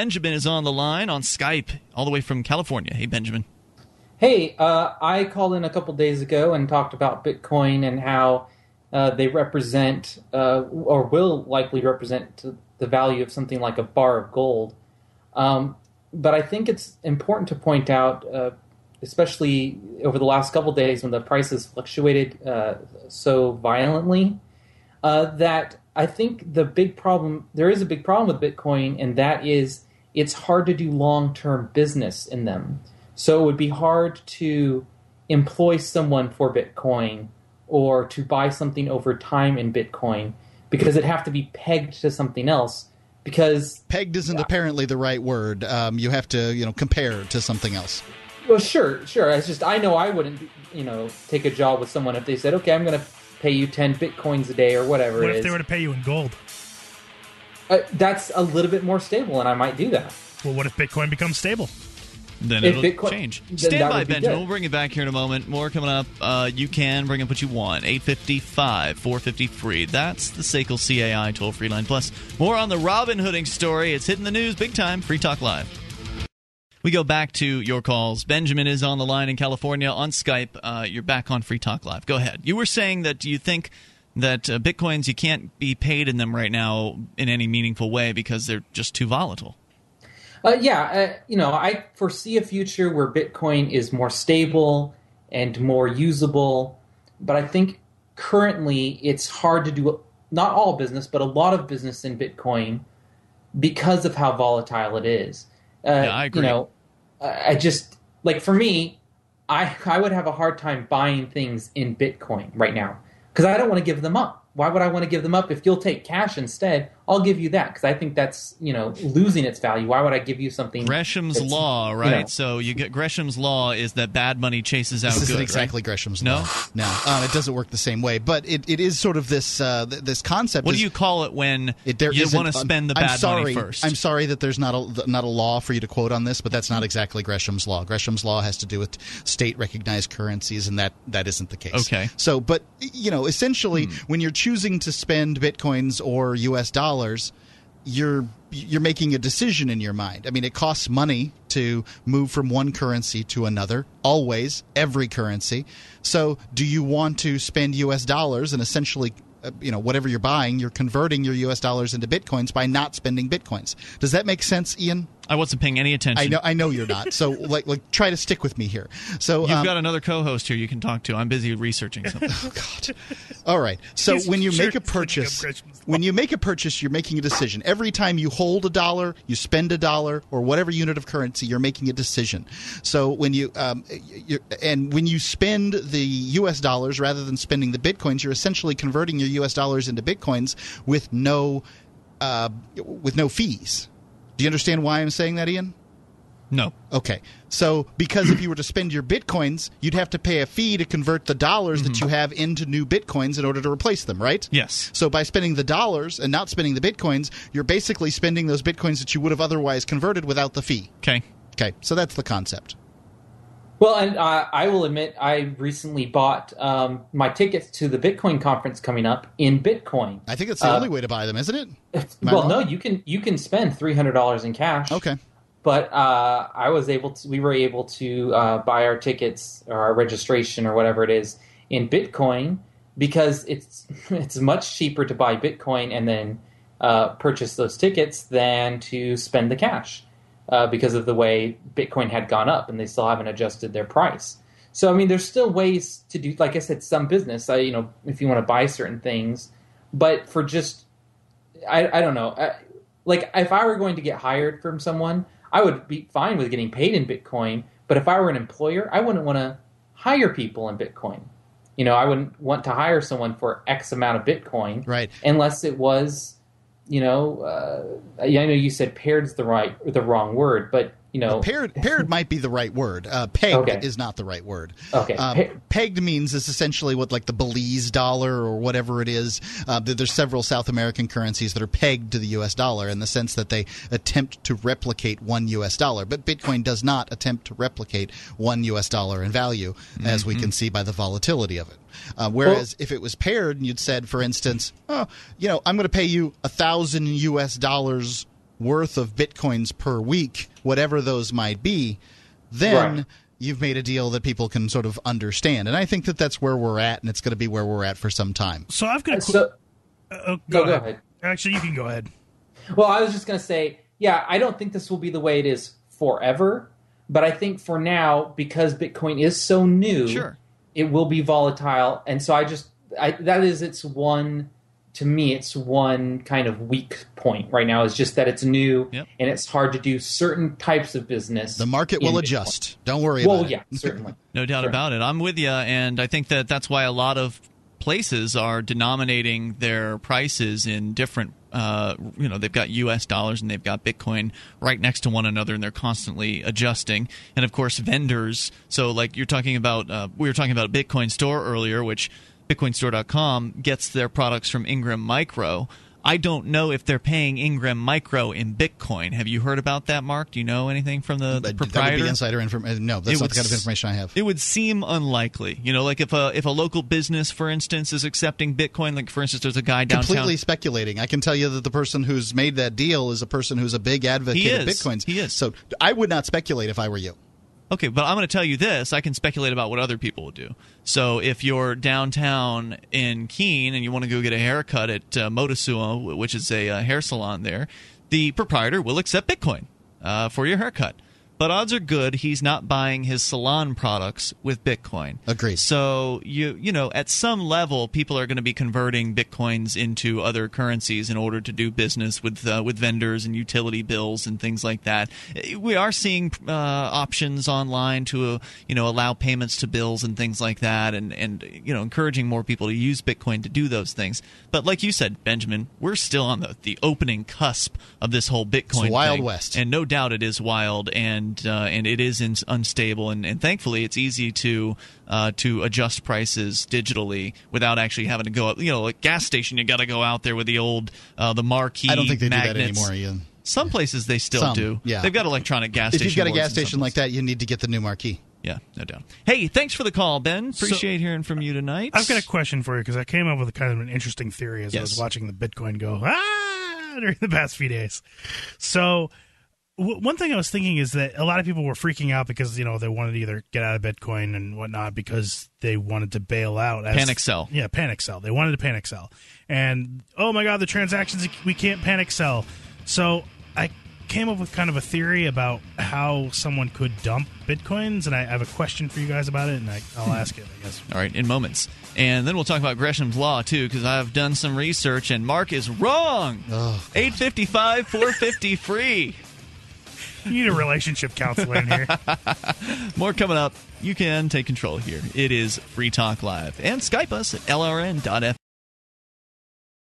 Benjamin is on the line on Skype all the way from California. Hey, Benjamin. Hey, I called in a couple days ago and talked about Bitcoin and how they represent or will likely represent the value of something like a bar of gold. But I think it's important to point out, especially over the last couple days when the prices fluctuated so violently, that I think there is a big problem with Bitcoin, and that is it's hard to do long-term business in them. So it would be hard to employ someone for Bitcoin or to buy something over time in Bitcoin because it'd have to be pegged to something else. Because pegged isn't apparently the right word. You have to, compare to something else. Well, sure. It's just I know I wouldn't, take a job with someone if they said, okay, I'm going to pay you 10 Bitcoins a day or whatever it is. What if they were to pay you in gold? That's a little bit more stable, and I might do that. Well, what if Bitcoin becomes stable? Then it'll change. Stand by, Benjamin. We'll bring it back here in a moment. More coming up. You can bring up what you want. 855-450-FREE. That's the SACL CAI toll-free line. Plus, more on the Robin Hooding story. It's hitting the news big time. Free Talk Live. We go back to your calls. Benjamin is on the line in California on Skype. You're back on Free Talk Live. Go ahead. You were saying that you think that Bitcoins, you can't be paid in them right now in any meaningful way because they're just too volatile. I foresee a future where Bitcoin is more stable and more usable, but I think currently it's hard to do not all business, but a lot of business in Bitcoin because of how volatile it is. I agree. I just, for me, I would have a hard time buying things in Bitcoin right now because I don't want to give them up. Why would I want to give them up? If you'll take cash instead, I'll give you that because I think that's, losing its value. Why would I give you something? Gresham's law, right? So you get Gresham's law is that bad money chases out good. This isn't exactly right? Gresham's law. No, it doesn't work the same way. But it is sort of this this concept. What do you call it when you want to spend the bad money first? I'm sorry that there's not a law for you to quote on this, but that's not exactly Gresham's law. Gresham's law has to do with state-recognized currencies, and that isn't the case. Okay. So, but essentially, when you're choosing to spend Bitcoins or U.S. dollars, you're making a decision in your mind. I mean, it costs money to move from one currency to another, always, every currency. So do you want to spend U.S. dollars and essentially whatever you're buying, you're converting your U.S. dollars into Bitcoins by not spending Bitcoins? Does that make sense, Ian? I wasn't paying any attention. I know you're not. So try to stick with me here. So you've got another co-host here you can talk to. I'm busy researching something. Oh God. All right. So when you make a purchase, you're making a decision. Every time you hold $1, you spend $1, or whatever unit of currency, you're making a decision. So when you when you spend the U.S. dollars rather than spending the Bitcoins, you're essentially converting your U.S. dollars into Bitcoins with no fees. Do you understand why I'm saying that, Ian? No. Okay. So because if you were to spend your Bitcoins, you'd have to pay a fee to convert the dollars that you have into new Bitcoins in order to replace them, right? Yes. So by spending the dollars and not spending the Bitcoins, you're basically spending those Bitcoins that you would have otherwise converted without the fee. Okay. So that's the concept. Well, and I will admit I recently bought my tickets to the Bitcoin conference coming up in Bitcoin. I think it's the only way to buy them, isn't it? Well, no, you can spend $300 in cash. Okay. But we were able to buy our tickets or our registration or whatever it is in Bitcoin because it's much cheaper to buy Bitcoin and then purchase those tickets than to spend the cash. Because of the way Bitcoin had gone up, and they still haven't adjusted their price. So, I mean, there's still ways to do, like I said, some business. If you want to buy certain things, but for just, I don't know. If I were going to get hired from someone, I would be fine with getting paid in Bitcoin. But if I were an employer, I wouldn't want to hire people in Bitcoin. I wouldn't want to hire someone for X amount of Bitcoin, right? Unless it was. I know you said paired's the wrong word, but paired might be the right word. Pegged is not the right word. Okay. Pegged means is essentially what the Belize dollar or whatever it is. There's several South American currencies that are pegged to the U.S. dollar in the sense that they attempt to replicate one U.S. dollar. But Bitcoin does not attempt to replicate one U.S. dollar in value, as we can see by the volatility of it. Whereas if it was paired and you'd said, for instance, I'm going to pay you $1,000 U.S. dollars worth of Bitcoins per week, whatever those might be, then you've made a deal that people can sort of understand. And I think that that's where we're at, and it's going to be where we're at for some time. So I've got go ahead. Actually, you can go ahead. Well, I was just going to say, yeah, I don't think this will be the way it is forever, but I think for now, because Bitcoin is so new, it will be volatile. And so it's one kind of weak point right now, is just that it's new and it's hard to do certain types of business. The market will adjust. Don't worry about it. Well, yeah, certainly. No doubt about it. I'm with you, and I think that that's why a lot of places are denominating their prices in different they've got US dollars and they've got Bitcoin right next to one another, and they're constantly adjusting. And of course vendors, so like you're talking about we were talking about a Bitcoin store earlier, which bitcoinstore.com gets their products from Ingram Micro. I don't know if they're paying Ingram Micro in Bitcoin. Have you heard about that, Mark? Do you know anything from the proprietor? That would be insider information. No, that's not the kind of information I have. It would seem unlikely. Like if a local business, for instance, is accepting Bitcoin, like for instance, there's a guy downtown. Completely speculating. I can tell you that the person who's made that deal is a person who's a big advocate of Bitcoins. He is. So I would not speculate if I were you. Okay, but I'm going to tell you this. I can speculate about what other people will do. So if you're downtown in Keene and you want to go get a haircut at Motosuo, which is a hair salon there, the proprietor will accept Bitcoin for your haircut. But odds are good he's not buying his salon products with Bitcoin. Agreed. So you know, at some level, people are going to be converting Bitcoins into other currencies in order to do business with vendors and utility bills and things like that. We are seeing options online to allow payments to bills and things like that, and encouraging more people to use Bitcoin to do those things. But like you said, Benjamin, we're still on the opening cusp of this whole Bitcoin it's Wild thing. West, and no doubt it is wild and it is unstable, and thankfully it's easy to adjust prices digitally without actually having to go up. Like gas station, you got to go out there with the old the marquee. I don't think they magnets. do that anymore, Ian. Some places they still do. Yeah. They've got electronic gas stations. If you've got a gas station like that, you need to get the new marquee. Yeah, no doubt. Hey, thanks for the call, Ben. Appreciate hearing from you tonight. I've got a question for you, because I came up with kind of an interesting theory as I was watching the Bitcoin go during the past few days. So one thing I was thinking is that a lot of people were freaking out because they wanted to either get out of Bitcoin and whatnot because they wanted to bail out. Panic sell. Yeah, panic sell. They wanted to panic sell. And, oh my God, the transactions, we can't panic sell. So I came up with kind of a theory about how someone could dump Bitcoins, and I have a question for you guys about it, and I'll ask it, I guess. All right, in moments. And then we'll talk about Gresham's Law, too, because I've done some research, and Mark is wrong. 855-450 free. You need a relationship counselor in here. More coming up. You can take control here. It is Free Talk Live. And Skype us at lrn.fm.